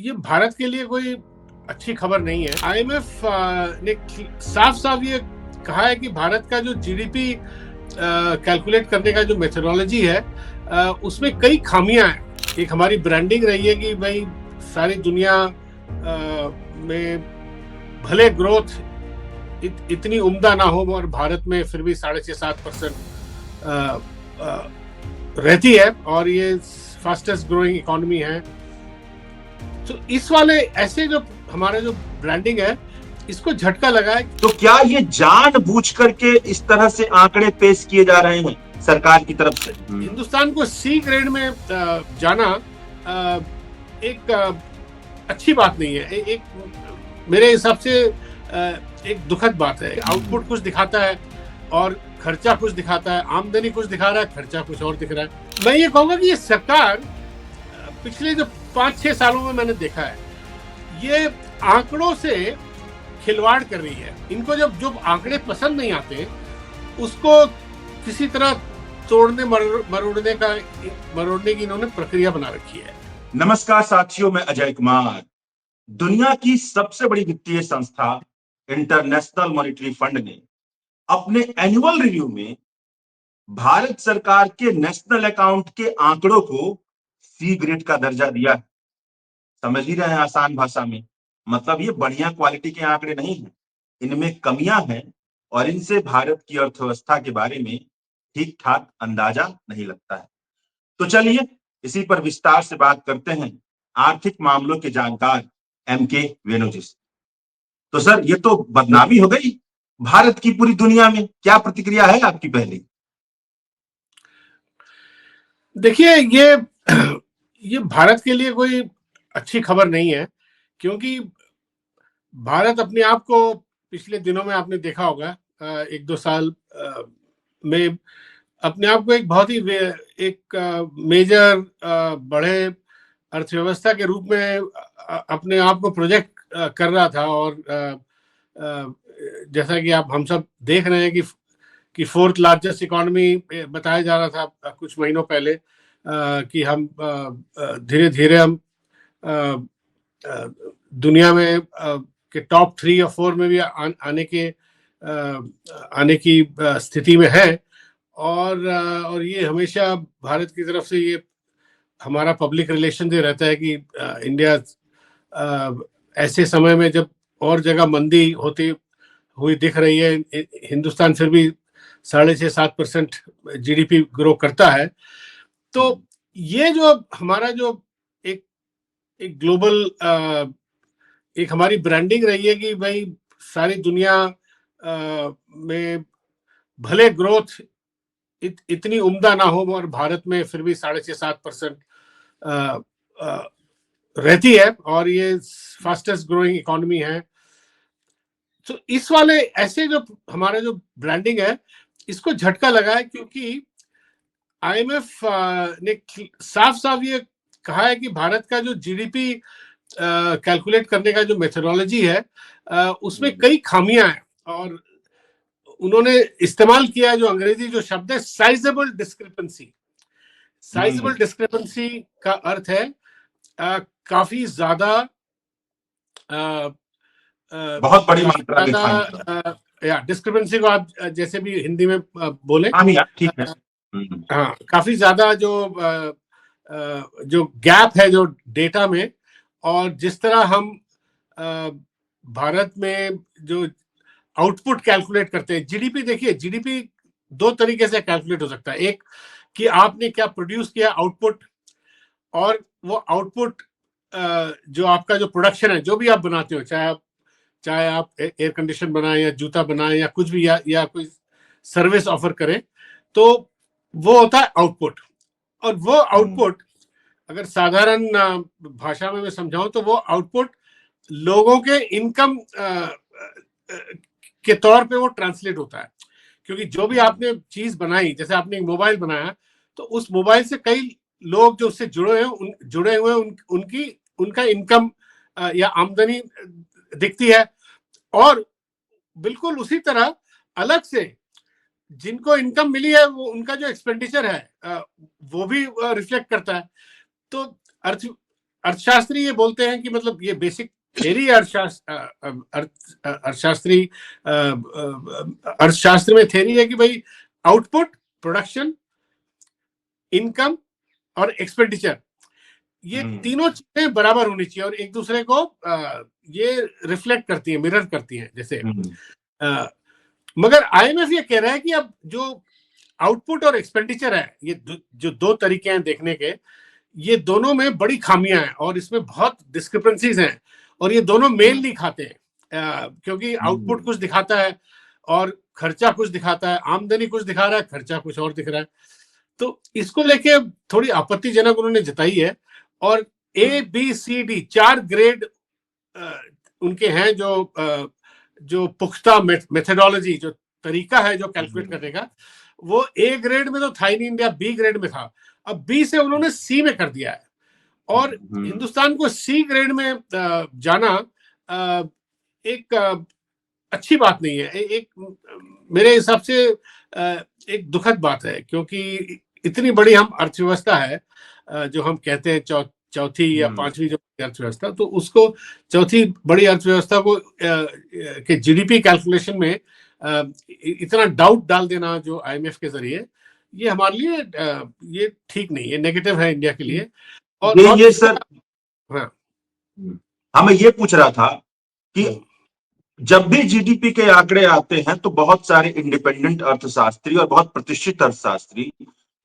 ये भारत के लिए कोई अच्छी खबर नहीं है। आईएमएफ ने साफ साफ ये कहा है कि भारत का जो जीडीपी कैलकुलेट करने का जो मेथोडोलॉजी है उसमें कई खामियां हैं। एक हमारी ब्रांडिंग रही है कि भाई सारी दुनिया में भले ग्रोथ इतनी उम्दा ना हो और भारत में फिर भी 6.5-7% रहती है और ये फास्टेस्ट ग्रोइंग इकोनॉमी है। तो इस वाले ऐसे जो हमारा जो ब्रांडिंग है इसको झटका लगा है। तो क्या ये जानबूझ करके इस तरह से आंकड़े पेश किए जा रहे हैं सरकार की तरफ से? हिंदुस्तान को सी ग्रेड में जाना एक अच्छी बात नहीं है। एक मेरे हिसाब से एक दुखद बात है। आउटपुट कुछ दिखाता है और खर्चा कुछ दिखाता है, आमदनी कुछ दिखा रहा है, खर्चा कुछ और दिख रहा है। मैं ये कहूंगा कि ये सरकार पिछले जो 5-6 सालों में मैंने देखा है ये आंकड़ों से खिलवाड़ कर रही है। इनको जब जो आंकड़े पसंद नहीं आते उसको किसी तरह तोड़ने मरोड़ने की इन्होंने प्रक्रिया बना रखी है। नमस्कार साथियों, मैं अजय कुमार। दुनिया की सबसे बड़ी वित्तीय संस्था इंटरनेशनल मॉनेटरी फंड ने अपने एनुअल रिव्यू में भारत सरकार के नेशनल अकाउंट के आंकड़ों को सी ग्रेड का दर्जा दिया है। समझ ही रहे हैं आसान भाषा में, मतलब ये बढ़िया क्वालिटी के आंकड़े नहीं हैं, इनमें कमियां हैं और इनसे भारत की अर्थव्यवस्था के बारे में ठीक ठाक अंदाजा नहीं लगता है। तो चलिए इसी पर विस्तार से बात करते हैं आर्थिक मामलों के जानकार एमके वेणु जी से। तो सर, ये तो बदनामी हो गई भारत की पूरी दुनिया में। क्या प्रतिक्रिया है आपकी पहली? देखिए, ये भारत के लिए कोई अच्छी खबर नहीं है, क्योंकि भारत अपने आप को पिछले दिनों में आपने देखा होगा 1-2 साल में अपने आप को एक बहुत ही एक मेजर बड़े अर्थव्यवस्था के रूप में अपने आप को प्रोजेक्ट कर रहा था। और जैसा कि हम सब देख रहे हैं कि 4th लार्जेस्ट इकोनॉमी बताया जा रहा था कुछ महीनों पहले कि हम धीरे धीरे हम दुनिया में के टॉप 3 या 4 में भी आने की स्थिति में है। और ये हमेशा भारत की तरफ से ये हमारा पब्लिक रिलेशन ये रहता है कि इंडिया ऐसे समय में जब और जगह मंदी होती हुई दिख रही है, हिंदुस्तान फिर भी 6.5-7% जीडीपी ग्रो करता है। तो ये जो हमारा जो एक ग्लोबल एक हमारी ब्रांडिंग रही है कि भाई सारी दुनिया में भले ग्रोथ इतनी उम्दा ना हो और भारत में फिर भी 6.5-7% रहती है और ये फास्टेस्ट ग्रोइंग इकोनॉमी है। तो इस वाले ऐसे जो हमारा जो ब्रांडिंग है इसको झटका लगा है, क्योंकि आईएमएफ ने साफ साफ ये कहा है कि भारत का जो जीडीपी कैलकुलेट करने का जो मेथोडोलॉजी है उसमें कई खामियां हैं। और उन्होंने इस्तेमाल किया है जो अंग्रेजी जो शब्द है साइजेबल डिस्क्रिपेंसी। साइजेबल डिस्क्रिपेंसी का अर्थ है काफी ज्यादा बहुत बड़ी मात्रा में या डिस्क्रिपेंसी को आप जैसे भी हिंदी में बोले, ठीक है। हाँ, काफी ज्यादा जो गैप है जो डेटा में, और जिस तरह हम भारत में जो आउटपुट कैलकुलेट करते हैं जीडीपी। देखिए, जीडीपी 2 तरीके से कैलकुलेट हो सकता है। एक कि आपने क्या प्रोड्यूस किया आउटपुट, और वो आउटपुट जो आपका जो प्रोडक्शन है, जो भी आप बनाते हो, चाहे आप एयर कंडीशन बनाएं या जूता बनाएं या कुछ भी, या कोई सर्विस ऑफर करें, तो वो होता है आउटपुट। और वो आउटपुट अगर साधारण भाषा में मैं समझाऊं तो वो आउटपुट लोगों के इनकम के तौर पे वो ट्रांसलेट होता है। क्योंकि जो भी आपने चीज बनाई, जैसे आपने एक मोबाइल बनाया, तो उस मोबाइल से कई लोग जो उससे जुड़े हुए उनका इनकम या आमदनी दिखती है। और बिल्कुल उसी तरह अलग से जिनको इनकम मिली है वो उनका जो एक्सपेंडिचर है वो भी रिफ्लेक्ट करता है। तो अर्थशास्त्री ये बोलते हैं कि मतलब ये बेसिक थ्योरी अर्थशास्त्री अर्थशास्त्र में थ्योरी है कि भाई आउटपुट, प्रोडक्शन, इनकम और एक्सपेंडिचर, ये तीनों चीजें बराबर होनी चाहिए और एक दूसरे को ये रिफ्लेक्ट करती है, मिरर करती हैं जैसे। मगर आईएमएफ ये कह रहा है कि अब जो आउटपुट और एक्सपेंडिचर है, ये जो दो तरीके हैं देखने के, ये दोनों में बड़ी खामियां हैं और इसमें बहुत डिस्क्रिपेंसीज हैं और ये दोनों मेल नहीं खाते हैं, क्योंकि आउटपुट कुछ दिखाता है और खर्चा कुछ दिखाता है, आमदनी कुछ दिखा रहा है, खर्चा कुछ और दिख रहा है। तो इसको लेके थोड़ी आपत्तिजनक उन्होंने जताई है और ABCD 4 ग्रेड उनके हैं जो पुख्ता मेथोडोलॉजी, जो तरीका है जो कैलकुलेट करने का, वो A ग्रेड में तो था ही नहीं इंडिया, B ग्रेड में था। अब B से उन्होंने C में कर दिया है और हिंदुस्तान को C ग्रेड में जाना एक अच्छी बात नहीं है, एक मेरे हिसाब से एक दुखद बात है, क्योंकि इतनी बड़ी हम अर्थव्यवस्था है जो हम कहते हैं चौथी या पांचवी जो अर्थव्यवस्था, तो उसको चौथी बड़ी अर्थव्यवस्था को के जीडीपी कैलकुलेशन में इतना डाउट डाल देना जो आईएमएफ के जरिए, ये हमारे लिए ये ठीक नहीं है, नेगेटिव है इंडिया के लिए। और ये सर, हाँ, मैं ये पूछ रहा था कि जब भी जीडीपी के आंकड़े आते हैं तो बहुत सारे इंडिपेंडेंट अर्थशास्त्री और बहुत प्रतिष्ठित अर्थशास्त्री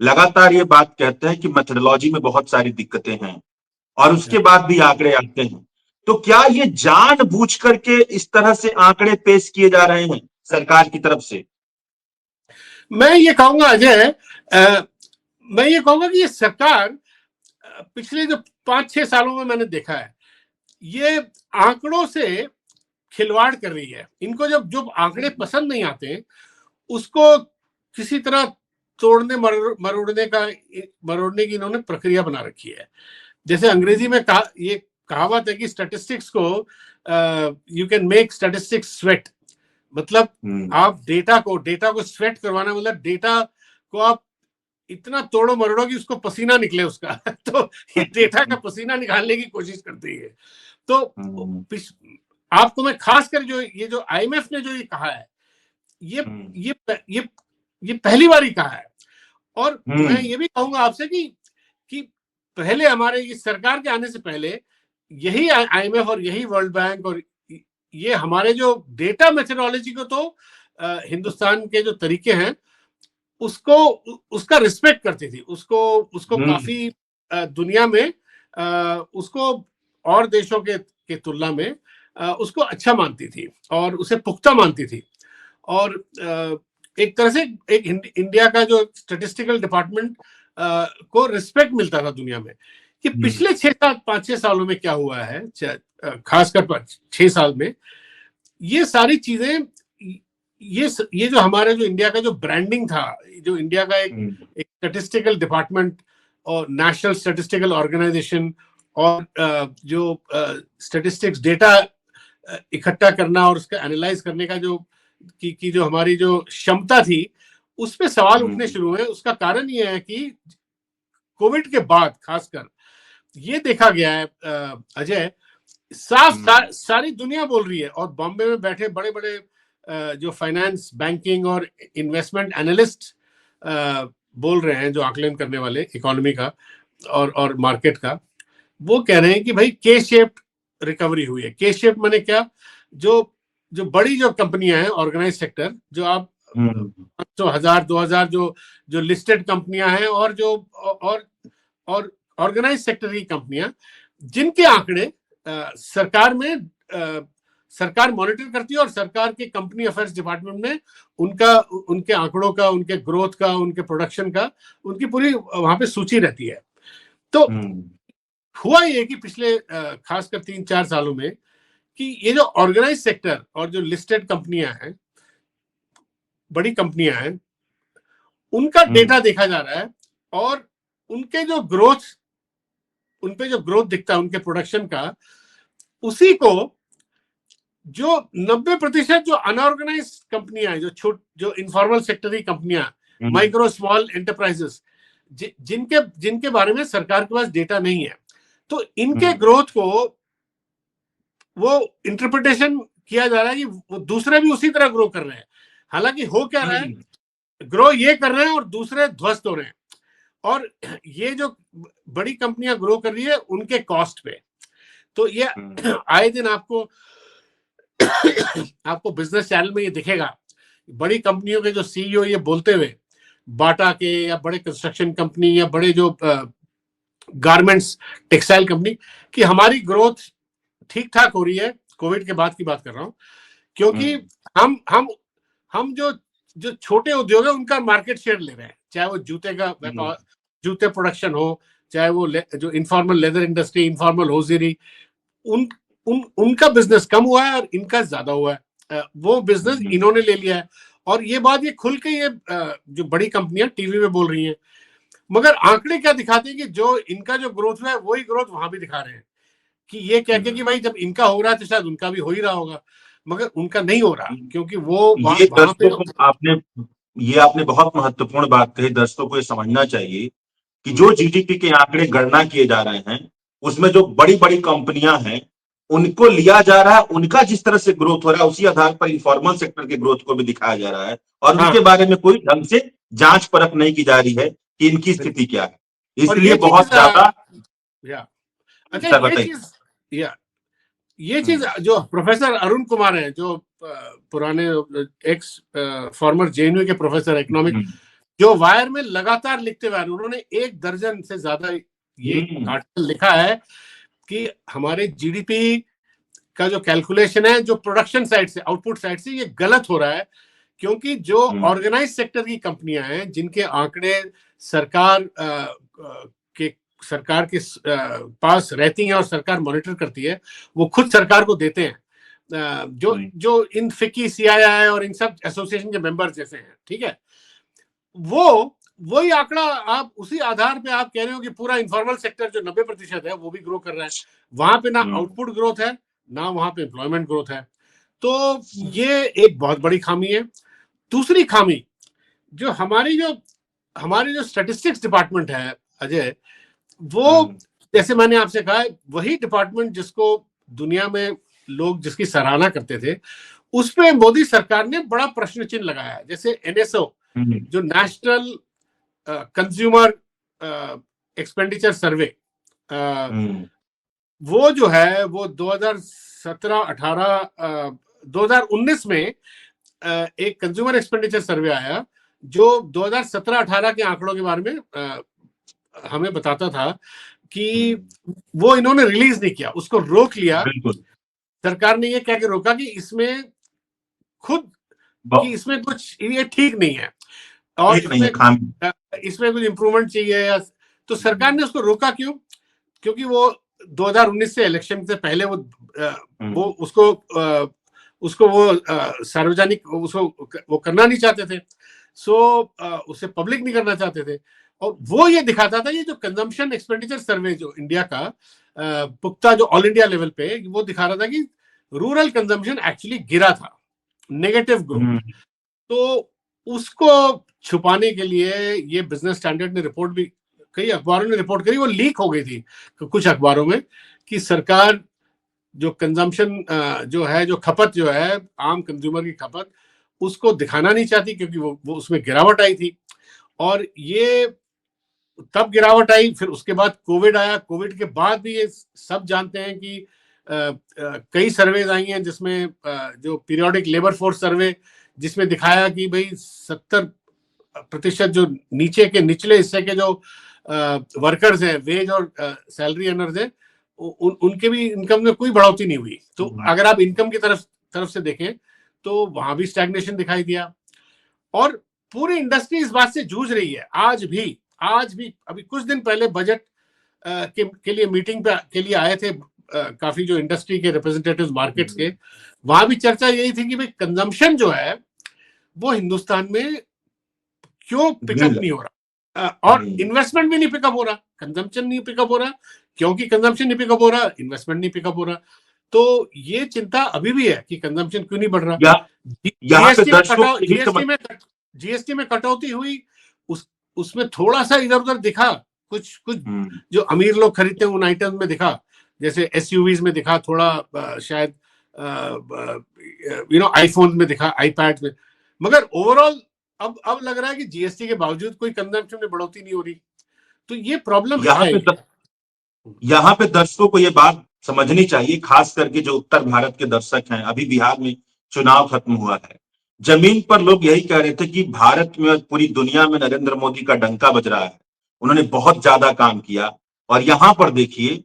लगातार ये बात कहते हैं कि मेथोडोलॉजी में बहुत सारी दिक्कतें हैं और उसके बाद भी आंकड़े आते हैं। तो क्या ये जानबूझ करके इस तरह से आंकड़े पेश किए जा रहे हैं सरकार की तरफ से? मैं ये कहूंगा अजय, मैं ये कहूंगा कि ये सरकार पिछले जो 5-6 सालों में मैंने देखा है, ये आंकड़ों से खिलवाड़ कर रही है। इनको जब जो आंकड़े पसंद नहीं आते उसको किसी तरह तोड़ने मरोड़ने की इन्होंने प्रक्रिया बना रखी है। जैसे अंग्रेजी में ये कहावत है कि स्टैटिस्टिक्स को you can make statistics sweat, मतलब आप डेटा को स्वेट करवाना, मतलब डेटा को आप इतना तोड़ो मरोड़ो कि उसको पसीना निकले उसका तो ये डेटा का पसीना निकालने की कोशिश करती है। तो आपको मैं खासकर जो आईएमएफ ने जो ये कहा है, ये पहली बार ही कहा है। और मैं ये भी कहूंगा आपसे कि पहले हमारे इस सरकार के आने से पहले यही आईएमएफ और यही वर्ल्ड बैंक और ये हमारे जो डेटा मेथोडोलॉजी को तो हिंदुस्तान के जो तरीके हैं उसका रिस्पेक्ट करती थी, उसको काफी दुनिया में उसको और देशों के तुलना में उसको अच्छा मानती थी और उसे पुख्ता मानती थी। और एक तरह से एक इंडिया का जो स्टैटिस्टिकल डिपार्टमेंट को रिस्पेक्ट मिलता था दुनिया में। कि पिछले 5-6 सालों में क्या हुआ है, खासकर 6 साल में, ये सारी चीजें, ये जो हमारे जो इंडिया का जो ब्रांडिंग था, जो इंडिया का एक स्टैटिस्टिकल डिपार्टमेंट और नेशनल स्टैटिस्टिकल ऑर्गेनाइजेशन और जो स्टैटिस्टिक्स डेटा इकट्ठा करना और उसका एनालाइज करने का जो हमारी जो क्षमता थी, उस पे सवाल उठने शुरू हुए। उसका कारण ये है कि कोविड के बाद खासकर ये देखा गया है अजय, सारी दुनिया बोल रही है और बॉम्बे में बैठे बड़े बड़े जो फाइनेंस, बैंकिंग और इन्वेस्टमेंट एनालिस्ट बोल रहे हैं, जो आकलन करने वाले इकोनॉमी का और मार्केट का, वो कह रहे हैं कि भाई के शेप्ड रिकवरी हुई है। के शेप माने क्या, जो बड़ी जो कंपनियां हैं, ऑर्गेनाइज सेक्टर, जो आप 1000-2000 जो लिस्टेड कंपनियां हैं और जो और ऑर्गेनाइज सेक्टर की कंपनियां, जिनके आंकड़े सरकार मॉनिटर करती है और सरकार के कंपनी अफेयर्स डिपार्टमेंट में उनके आंकड़ों का, उनके ग्रोथ का, उनके प्रोडक्शन का, उनकी पूरी वहां पे सूची रहती है। तो हुआ ये कि पिछले खासकर 3-4 सालों में कि ये जो ऑर्गेनाइज सेक्टर और जो लिस्टेड कंपनियां हैं, बड़ी कंपनियां हैं, उनका डेटा देखा जा रहा है और उनके जो ग्रोथ, उनपे जो ग्रोथ दिखता है उनके प्रोडक्शन का, उसी को जो 90% जो अनऑर्गेनाइज कंपनियां हैं, जो इनफॉर्मल सेक्टर की कंपनियां, माइक्रो स्मॉल एंटरप्राइजेस, जिनके बारे में सरकार के पास डेटा नहीं है, तो इनके ग्रोथ को वो इंटरप्रिटेशन किया जा रहा है कि वो दूसरे भी उसी तरह ग्रो कर रहे हैं। हालांकि हो क्या रहा है, ग्रो ये कर रहे हैं और दूसरे ध्वस्त हो रहे हैं। और ये जो बड़ी कंपनियां ग्रो कर रही है उनके कॉस्ट पे। तो ये आए दिन आपको आपको बिजनेस चैनल में ये दिखेगा, बड़ी कंपनियों के जो सीईओ ये बोलते हुए, बाटा के या बड़े कंस्ट्रक्शन कंपनी या बड़े जो गारमेंट्स टेक्सटाइल कंपनी, कि हमारी ग्रोथ ठीक ठाक हो रही है। कोविड के बाद की बात कर रहा हूं, क्योंकि हम जो छोटे उद्योग है उनका मार्केट शेयर ले रहे हैं, चाहे वो जूते का व्यापार, जूते प्रोडक्शन हो, चाहे वो जो informal leather industry, informal hosiery, उनका बिजनेस कम हुआ है और इनका ज्यादा हुआ है। वो बिजनेस इन्होंने ले लिया है। और ये बात ये खुल के ये जो बड़ी कंपनियां टीवी में बोल रही हैं, मगर आंकड़े क्या दिखाते हैं कि जो इनका जो ग्रोथ हुआ है वही ग्रोथ वहां भी दिखा रहे हैं, कि ये कह के कि भाई जब इनका हो रहा है तो शायद उनका भी हो ही रहा होगा, मगर उनका नहीं हो रहा, क्योंकि वो वहां पे ये आपने बहुत महत्वपूर्ण बात कही। दर्शकों को ये समझना चाहिए कि जो जीडीपी के आंकड़े गणना किए जा रहे हैं उसमें जो बड़ी बड़ी कंपनियां हैं उनको लिया जा रहा है, उनका जिस तरह से ग्रोथ हो रहा है उसी आधार पर इनफॉर्मल सेक्टर के ग्रोथ को भी दिखाया जा रहा है, और उनके बारे में कोई ढंग से जांच परख नहीं की जा रही है कि इनकी स्थिति क्या है। इसलिए बहुत ज्यादा ये चीज जो प्रोफेसर अरुण कुमार है, जो पुराने एक्स फॉर्मर जेएनयू के प्रोफेसर इकोनॉमिक, जो वायर में लगातार लिखते हुए उन्होंने 1 दर्जन से ज्यादा ये आर्टिकल लिखा है कि हमारे जीडीपी का जो कैलकुलेशन है, जो प्रोडक्शन साइड से, आउटपुट साइड से, ये गलत हो रहा है। क्योंकि जो ऑर्गेनाइज सेक्टर की कंपनियां हैं जिनके आंकड़े सरकार के पास रहती हैं और सरकार मॉनिटर करती है, वो खुद सरकार को देते हैं, जो इन फिक्की, सीआईआई और इन सब एसोसिएशन के मेंबर्स जैसे हैं, ठीक है, वही आंकड़ा आप उसी आधार पे आप कह रहे हो कि पूरा इनफॉर्मल सेक्टर जो 90% है वो भी ग्रो कर रहा है। वहां पे ना आउटपुट ग्रोथ है, ना वहां पे एम्प्लॉयमेंट ग्रोथ है। तो ये एक बहुत बड़ी खामी है। दूसरी खामी, जो हमारी जो स्टैटिस्टिक्स डिपार्टमेंट है अजय, वो जैसे मैंने आपसे कहा, वही डिपार्टमेंट जिसको दुनिया में लोग जिसकी सराहना करते थे, उस पे मोदी सरकार ने बड़ा प्रश्न चिन्ह लगाया है। जैसे एनएसओ, जो नेशनल कंज्यूमर एक्सपेंडिचर सर्वे, वो जो है वो 2019 में एक कंज्यूमर एक्सपेंडिचर सर्वे आया जो 2017-18 के आंकड़ों के बारे में हमें बताता था कि वो इन्होंने रिलीज नहीं किया, उसको रोक लिया। सरकार ने ये कह के रोका कि इसमें कुछ ये ठीक नहीं है और इसमें कुछ इंप्रूवमेंट चाहिए। तो सरकार ने उसको रोका। क्यों? क्योंकि वो 2019 से इलेक्शन से पहले वो सार्वजनिक वो करना नहीं चाहते थे, उसे पब्लिक नहीं करना चाहते थे। और वो ये दिखाता था, ये जो कंजम्पशन एक्सपेंडिचर सर्वे जो इंडिया का पुख्ता जो ऑल इंडिया लेवल पे, वो दिखा रहा था कि रूरल कंजम्पशन एक्चुअली गिरा था, नेगेटिव ग्रोथ। तो उसको छुपाने के लिए ये बिजनेस स्टैंडर्ड ने रिपोर्ट भी, कई अखबारों ने रिपोर्ट करी, वो लीक हो गई थी कुछ अखबारों में, कि सरकार जो कंजम्पशन जो है, जो खपत जो है, आम कंज्यूमर की खपत, उसको दिखाना नहीं चाहती, क्योंकि वो उसमें गिरावट आई थी। और ये तब गिरावट आई, फिर उसके बाद कोविड आया। कोविड के बाद भी ये सब जानते हैं कि कई सर्वेज आई हैं जिसमें जो पीरियोडिक लेबर फोर्स सर्वे, जिसमें दिखाया कि भाई 70% जो नीचे के निचले हिस्से के जो वर्कर्स हैं, वेज और सैलरी अर्नर्स हैं, उनके भी इनकम में कोई बढ़ोतरी नहीं हुई। तो अगर आप इनकम की तरफ से देखें तो वहां भी स्टैग्नेशन दिखाई दिया। और पूरी इंडस्ट्री इस बात से जूझ रही है आज भी। अभी कुछ दिन पहले बजट के लिए मीटिंग के लिए आए थे काफी जो इंडस्ट्री के रिप्रेजेंटेटिव्स मार्केट्स के, वहां भी चर्चा यही थी कि भाई कंजम्पशन जो है वो हिंदुस्तान में क्यों पिकअप नहीं हो रहा, और इन्वेस्टमेंट भी नहीं पिकअप हो रहा। कंजम्पशन नहीं पिकअप हो रहा, क्योंकि कंजम्पशन नहीं पिकअप हो रहा, इन्वेस्टमेंट नहीं पिकअप हो रहा। तो ये चिंता अभी भी है कि कंजम्पशन क्यों नहीं बढ़ रहा। जीएसटी में कटौती हुई, उसमें थोड़ा सा इधर उधर दिखा कुछ कुछ जो अमीर लोग खरीदते हैं उन आइटम में दिखा, जैसे एसयूवीज में दिखा थोड़ा, शायद आईफोन में दिखा, आईपैड में, मगर ओवरऑल अब लग रहा है कि जीएसटी के बावजूद कोई कंजम्पशन में बढ़ोतरी नहीं हो रही। तो ये प्रॉब्लम है। यहाँ पे दर्शकों को ये बात समझनी चाहिए, खास करके जो उत्तर भारत के दर्शक हैं। अभी बिहार में चुनाव खत्म हुआ है, जमीन पर लोग यही कह रहे थे कि भारत में और पूरी दुनिया में नरेंद्र मोदी का डंका बज रहा है, उन्होंने बहुत ज्यादा काम किया। और यहां पर देखिए,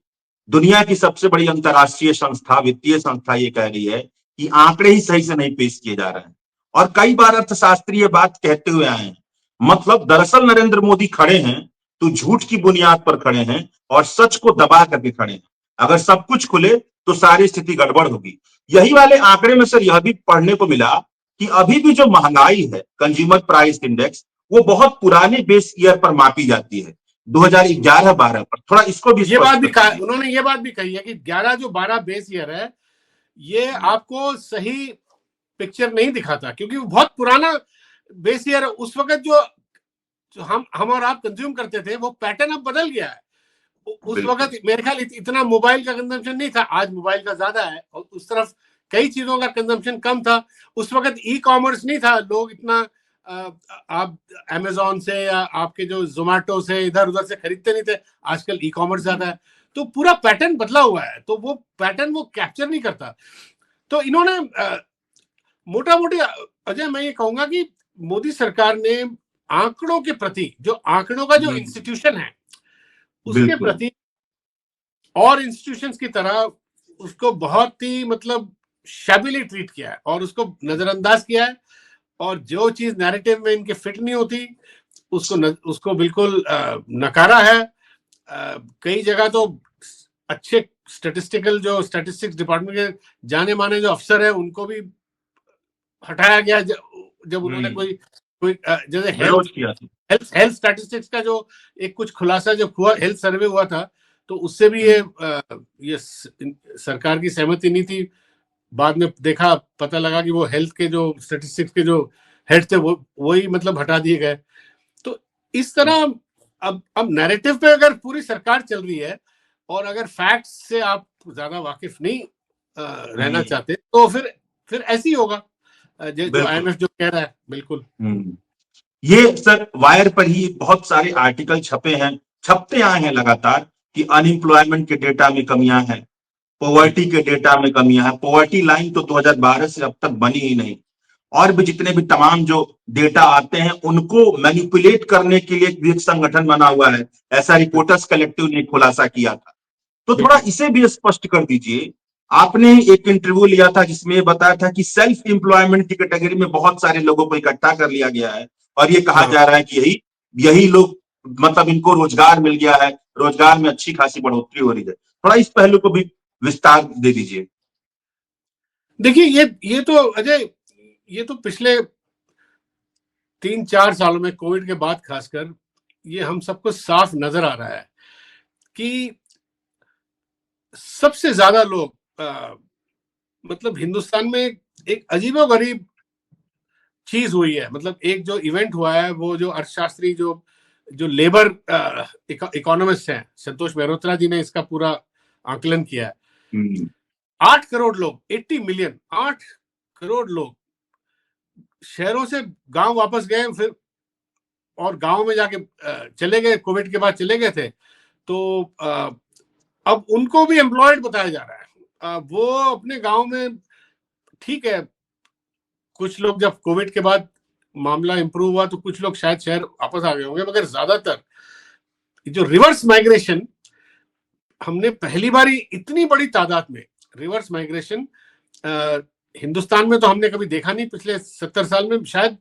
दुनिया की सबसे बड़ी अंतर्राष्ट्रीय संस्था, वित्तीय संस्था ये कह रही है कि आंकड़े ही सही से नहीं पेश किए जा रहे हैं। और कई बार अर्थशास्त्री ये बात कहते हुए आए हैं, मतलब दरअसल नरेंद्र मोदी खड़े हैं तो झूठ की बुनियाद पर खड़े हैं और सच को दबा करके खड़े हैं। अगर सब कुछ खुले तो सारी स्थिति गड़बड़ होगी। यही वाले आंकड़े में सर यह भी पढ़ने को मिला कि अभी भी जो महंगाई है, कंज्यूमर प्राइस इंडेक्स, वो बहुत पुराने बेस ईयर पर मापी जाती है, 2011-12 पर। थोड़ा इसको भी ये बात भी कहा उन्होंने, ये बात भी कही है कि 11 जो 12 बेस ईयर है, ये आपको सही पिक्चर नहीं दिखाता, क्योंकि वो बहुत पुराना बेस ईयर है। उस वक्त जो हम और आप कंज्यूम करते थे, वो पैटर्न अब बदल गया है। उस वक्त मेरे ख्याल इतना मोबाइल का कंजम्पशन नहीं था, आज मोबाइल का ज्यादा है, और उस तरफ कई चीजों का कंजम्पशन कम था। उस वक्त ई कॉमर्स नहीं था, लोग इतना आप अमेजोन से या आपके जो जोमेटो से इधर उधर से खरीदते नहीं थे। आजकल ई कॉमर्स ज्यादा है, तो पूरा पैटर्न बदला हुआ है, तो वो पैटर्न वो कैप्चर नहीं करता। तो इन्होंने मोटा मोटी, अजय मैं ये कहूंगा कि मोदी सरकार ने आंकड़ों के प्रति, जो आंकड़ों का जो इंस्टीट्यूशन है उसके प्रति और इंस्टीट्यूशंस की तरह उसको बहुत ही मतलब शैबिली ट्रीट किया है और उसको नजरअंदाज किया है। और जो चीज नैरेटिव में इनके फिट नहीं होती उसको बिल्कुल नकारा है। कई जगह तो अच्छे स्टैटिस्टिक्स डिपार्टमेंट के जाने माने जो अफसर है उनको भी हटाया गया जब उन्होंने कोई जैसे हेल्थ स्टैटिस्टिक्स का जो एक कुछ खुलासा जब हुआ, हेल्थ सर्वे हुआ था, तो उससे भी ये सरकार की सहमति नहीं थी। बाद में देखा, पता लगा कि वो हेल्थ के जो स्टैटिस्टिक्स के जो हेड थे वही मतलब हटा दिए गए। तो इस तरह अब नैरेटिव पे अगर पूरी सरकार चल रही है और अगर फैक्ट्स से आप ज्यादा वाकिफ नहीं रहना चाहते, तो फिर ऐसे ही होगा जो आईएमएफ जो कह रहा है। बिल्कुल ये सर वायर पर ही बहुत सारे आर्टिकल छपते आए हैं लगातार कि अनएम्प्लॉयमेंट के डेटा में कमियां हैं, पॉवर्टी के डेटा में कमियां हैं। पॉवर्टी लाइन तो 2012 से अब तक बनी ही नहीं। और भी जितने भी तमाम जो डेटा आते हैं उनको मैनिपुलेट करने के लिए एक संगठन बना हुआ है, ऐसा रिपोर्टर्स कलेक्टिव ने खुलासा किया था। तो थोड़ा इसे भी स्पष्ट कर दीजिए। आपने एक इंटरव्यू लिया था जिसमें बताया था कि सेल्फ एम्प्लॉयमेंट की कैटेगरी में बहुत सारे लोगों को इकट्ठा कर लिया गया है और ये कहा जा रहा है कि यही लोग, मतलब इनको रोजगार मिल गया है, रोजगार में अच्छी खासी बढ़ोतरी हो रही है। थोड़ा इस पहलू को भी विस्तार दे दीजिए। देखिए, ये तो अजय, ये तो पिछले 3-4 सालों में कोविड के बाद खासकर ये हम सबको साफ नजर आ रहा है कि सबसे ज्यादा लोग मतलब हिंदुस्तान में एक अजीबोगरीब चीज हुई है। मतलब एक जो इवेंट हुआ है, वो जो अर्थशास्त्री जो लेबर इकोनॉमिस्ट हैं, संतोष मेहरोत्रा जी ने इसका पूरा आकलन किया है। 8 करोड़ लोग, 80 मिलियन, 8 करोड़ लोग शहरों से गांव वापस गए, फिर और गांव में जाके चले गए, कोविड के बाद चले गए थे। तो अब उनको भी एम्प्लॉयड बताया जा रहा है। वो अपने गांव में, ठीक है, कुछ लोग जब कोविड के बाद मामला इंप्रूव हुआ तो कुछ लोग शायद शहर वापस आ गए होंगे, मगर ज्यादातर जो रिवर्स माइग्रेशन, हमने पहली बार इतनी बड़ी तादाद में रिवर्स माइग्रेशन हिंदुस्तान में तो हमने कभी देखा नहीं पिछले 70 साल में। शायद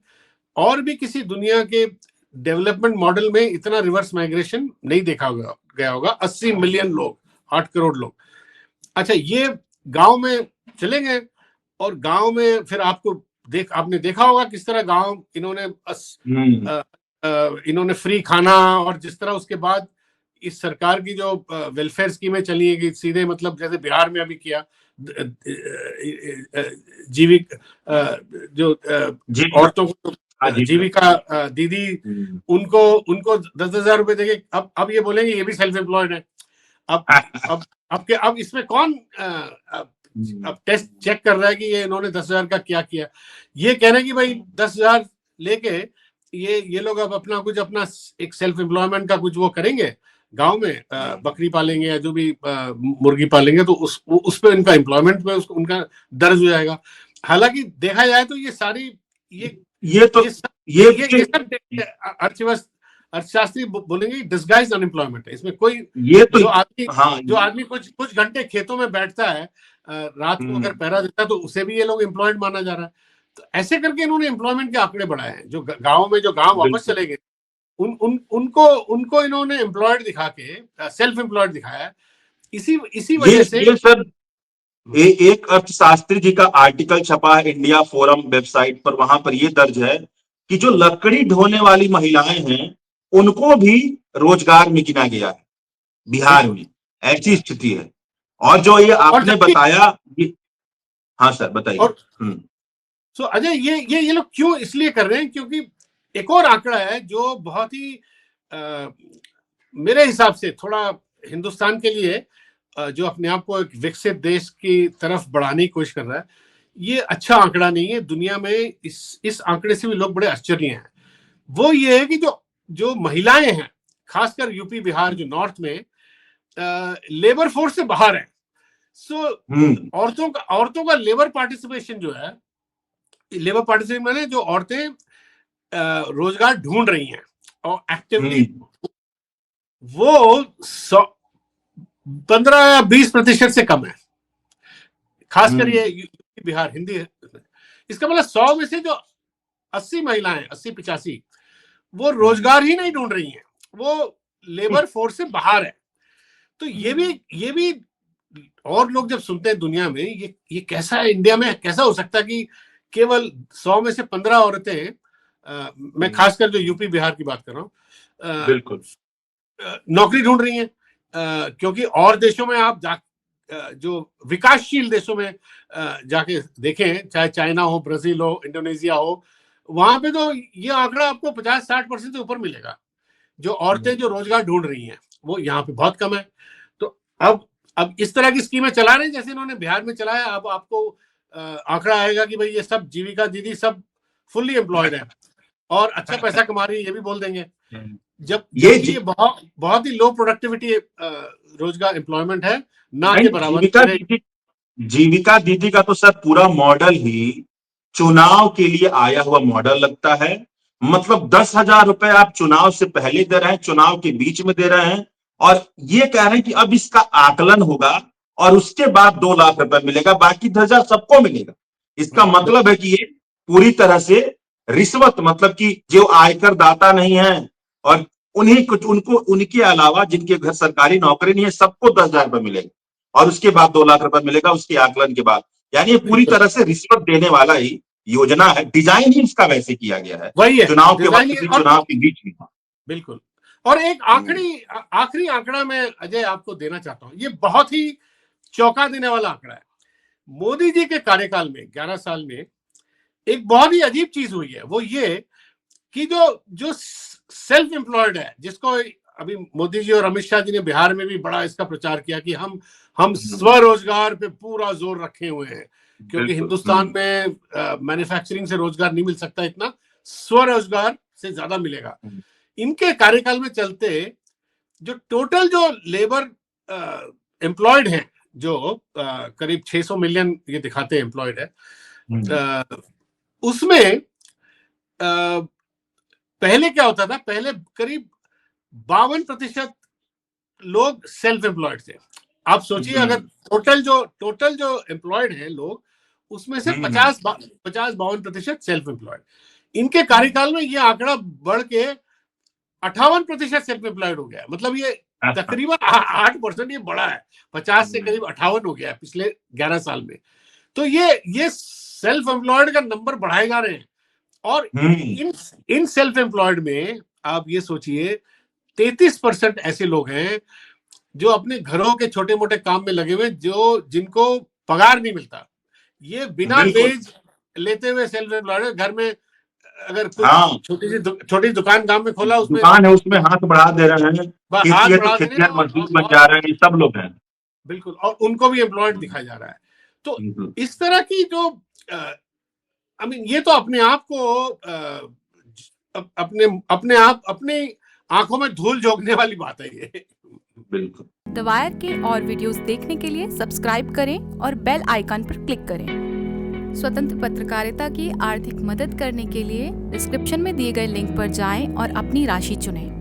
और भी किसी दुनिया के डेवलपमेंट मॉडल में इतना रिवर्स माइग्रेशन नहीं देखा गया होगा। 80 मिलियन लोग, 8 करोड़ लोग। अच्छा, ये गांव में चले गए और गांव में फिर आपने देखा होगा किस तरह गांव इन्होंने फ्री खाना, और जिस तरह उसके बाद इस सरकार की जो वेलफेयर स्कीमें चली है, सीधे मतलब जैसे बिहार में अभी किया, जो औरतों को जीविका दीदी, उनको उनको 10,000 रुपए देंगे। अब ये बोलेंगे ये भी सेल्फ एम्प्लॉयड है। अब इसमें कौन अब टेस्ट चेक कर रहा है कि ये इन्होंने 10,000 का क्या किया। ये कह रहे हैं कि भाई 10,000 लेके ये लोग अब अपना एक सेल्फ एम्प्लॉयमेंट का कुछ वो करेंगे गांव में, बकरी पालेंगे या जो भी मुर्गी पालेंगे, तो उस पे इनका एम्प्लॉयमेंट में उनका दर्ज हो जाएगा। हालांकि देखा जाए तो ये सारी अर्थशास्त्री बोलेंगे डिस्गाइज अनएम्प्लॉयमेंट है। इसमें कोई जो आदमी कुछ घंटे खेतों में बैठता है, रात को अगर पहरा देता है, तो उसे भी ये लोग एम्प्लॉयड माना जा रहा है। तो ऐसे करके इन्होंने एम्प्लॉयमेंट के आंकड़े बढ़ाए हैं। जो गांव वापस चले गए उनको इन्होंने एम्प्लॉयड दिखा के सेल्फ एम्प्लॉयड दिखाया। इसी वजह से सर एक अर्थशास्त्री जी का आर्टिकल छपा है इंडिया फोरम वेबसाइट पर, वहां पर यह दर्ज है कि जो लकड़ी ढोने वाली महिलाएं हैं उनको भी रोजगार में गिना गया है बिहार में। ऐसी स्थिति है। और जो ये आपने बताया, हाँ सर बताइए। तो अजय, ये लोग क्यों इसलिए कर रहे हैं, क्योंकि एक और आंकड़ा है जो बहुत ही मेरे हिसाब से थोड़ा हिंदुस्तान के लिए, जो अपने आप को एक विकसित देश की तरफ बढ़ाने की कोशिश कर रहा है, ये अच्छा आंकड़ा नहीं है। दुनिया में इस आंकड़े से भी लोग बड़े आश्चर्य हैं। वो ये है कि जो महिलाएं हैं, खासकर यूपी बिहार जो नॉर्थ में लेबर फोर्स से बाहर है। सो औरतों का लेबर पार्टिसिपेशन जो है, लेबर पार्टिसिपेशन माने जो औरतें रोजगार ढूंढ रही हैं और एक्टिवली, वो 15-20% से कम है। खासकर ये यूपी बिहार हिंदी। इसका मतलब 100 में से जो 80 महिलाएं, 80-85, वो रोजगार ही नहीं ढूंढ रही हैं, वो लेबर फोर्स से बाहर है। तो ये भी और लोग जब सुनते हैं दुनिया में, ये कैसा है, इंडिया में कैसा हो सकता है कि केवल 100 में से 15 औरतें, मैं खासकर जो यूपी बिहार की बात कर रहा हूँ, बिल्कुल नौकरी ढूंढ रही हैं। क्योंकि और देशों में आप जो विकासशील देशों में जाके देखें, चाहे चाइना हो, ब्राजील हो, इंडोनेशिया हो, वहां पे तो ये आंकड़ा आपको 50-60% से ऊपर मिलेगा। जो औरतें जो रोजगार ढूंढ रही हैं, वो यहाँ पे बहुत कम है। तो अब इस तरह की स्कीमें चला रहे हैं जैसे इन्होंने बिहार में चलाया। अब आपको आंकड़ा आएगा कि भाई ये सब जीविका दीदी सब फुल्ली एम्प्लॉयड है और अच्छा पैसा कमा रही है, ये भी बोल देंगे। जब ये बहुत ही लो प्रोडक्टिविटी रोजगार एम्प्लॉयमेंट है, ना के बराबर। जीविका दीदी का तो सर पूरा मॉडल ही चुनाव के लिए आया हुआ मॉडल लगता है। मतलब 10,000 रुपए आप चुनाव से पहले दे रहे हैं, चुनाव के बीच में दे रहे हैं, और ये कह रहे हैं कि अब इसका आकलन होगा और उसके बाद 2 लाख रुपए मिलेगा, बाकी 10,000 सबको मिलेगा। इसका मतलब है कि ये पूरी तरह से रिश्वत, मतलब कि जो आयकर दाता नहीं है और उनके अलावा जिनके घर सरकारी नौकरी नहीं है, सबको 10,000 रुपए मिलेगा और उसके बाद 2 लाख रुपए मिलेगा उसके आकलन के बाद। यानी ये पूरी तरह से रिश्वत देने वाला ही योजना है। डिजाइन ही इसका वैसे किया गया है, वही है, चुनाव के वक्त भी, चुनाव के बीच में। बिल्कुल। और एक आखिरी आंकड़ा मैं अजय आपको देना चाहता हूं, ये बहुत ही चौंका देने वाला आंकड़ा है। मोदी जी के कार्यकाल में 11 साल में एक बहुत ही अजीब चीज हुई है। वो ये कि जो सेल्फ एम्प्लॉयड है, जिसको अभी मोदी जी और अमित शाह जी ने बिहार में भी बड़ा इसका प्रचार किया कि हम स्वरोजगार पे पूरा जोर रखे हुए हैं, क्योंकि हिंदुस्तान में मैन्युफैक्चरिंग से रोजगार नहीं मिल सकता इतना, स्वरोजगार से ज्यादा मिलेगा। इनके कार्यकाल में चलते जो लेबर एम्प्लॉयड हैं, जो करीब 600 मिलियन ये दिखाते हैं एम्प्लॉयड है, उसमें पहले क्या होता था, पहले करीब 52% लोग सेल्फ एम्प्लॉयड थे। आप सोचिए, अगर टोटल जो एम्प्लॉयड हैं लोग, उसमें से 50-52% सेल्फ एम्प्लॉयड। इनके कार्यकाल में ये आंकड़ा बढ़ के 58% सेल्फ एम्प्लॉयड हो गया। मतलब ये तकरीबन 8% ये बढ़ा है, 50 से करीब 58 हो गया है पिछले 11 साल में। तो ये सेल्फ एम्प्लॉयड का नंबर बढ़ाए जा रहे हैं। और इन सेल्फ एम्प्लॉयड में आप ये सोचिए 33% ऐसे लोग हैं जो अपने घरों के छोटे मोटे काम में लगे हुए, जिनको पगार नहीं मिलता। ये बिना वेज लेते हुए सेल्फ एम्प्लॉयड, घर में अगर कोई हाँ, छोटी दुकान गांव में खोला, उसमें दुकान है, उसमें हाथ बढ़ा दे रहे हैं, हाथ खेती है तो बढ़ा दे रहे हैं, खेतिहर मजदूर बन जा रहे हैं, ये सब लोग हैं। बिल्कुल, और उनको भी एम्प्लॉयड दिखाया जा रहा है। तो बिल्कुल। इस तरह की जो आई मीन, ये तो अपने आप को अपने अपने आप अपने आंखों में धूल झोंकने वाली बात है ये। बिल्कुल। द वायर के और वीडियोस देखने के लिए सब्सक्राइब करें और बेल आइकन पर क्लिक करें। स्वतंत्र पत्रकारिता की आर्थिक मदद करने के लिए डिस्क्रिप्शन में दिए गए लिंक पर जाएं और अपनी राशि चुनें।